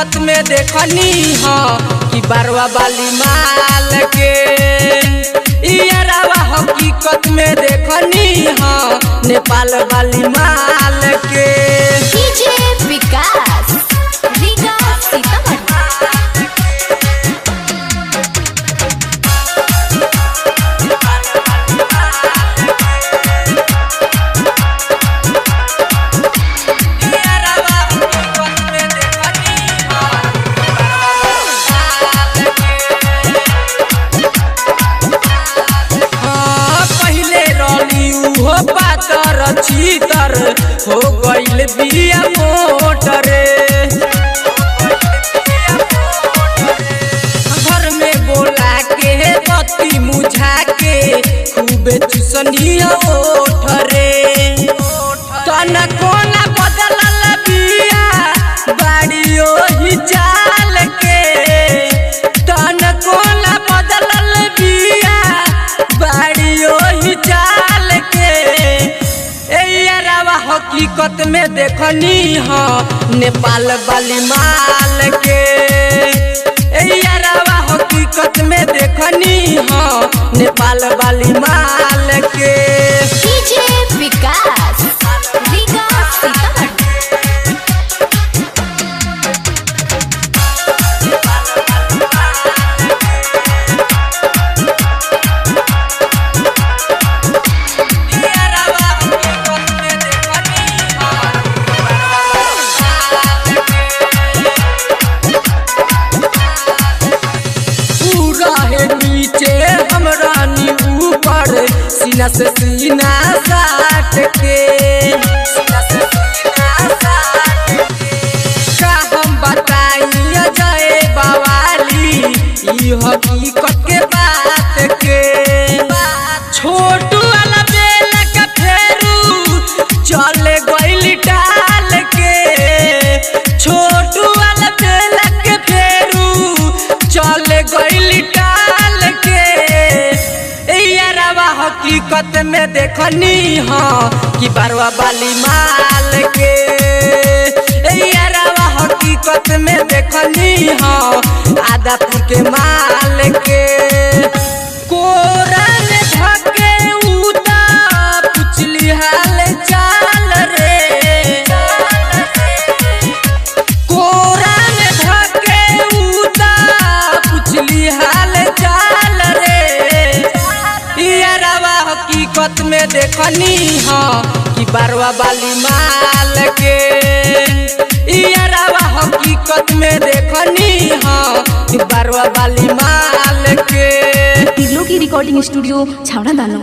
हकीकत में देखनी हाँ कि बरवा वाली माल के यारवा हकीकत में देखनी हाँ नेपाल वाली माल के। डीजे विकास रीगा पातर चीतर हो गइल बिया मोटरे घर में बोला के बत्ती मुझा के खूबे चुसनी ओठरे तन कोना बदलल बिया बाड़ियो ही चाल के तन कोना बदलल बिया बाड़ियो ही चाल के। हकीकत में देखनी हाँ नेपाल वाली माल के यारवा हकीकत में देखनी हाँ नेपाल वाली माल के। डीजे विकास रीगा नीचे हमरा नी ऊपर सीना से सीना साट के का हम बताई जाए बवाली ई हकीकत के बात के। छोटू वाला बेल का फेरू चले गइल डाल के छोटू वाला बेल के फेरू चले गइल डाल के। यारवा हकीकत में देखनी हाँ कि बरवा वाली माल के यारवा हकीकत में देखनी हाँ आदापुर के माल के। कोरा में धके उदा पुछली हाल चाल रे कोरा में धके उदा पुछली हाल चाल रे यारवा हकीकत में देखनी हाँ कि बरवा वाली माल के यारवा हकीकत में देखनी हाँ कि बरवा वाली माल के। तिरलो की रिकॉर्डिंग स्टूडियो छावड़ा दानो।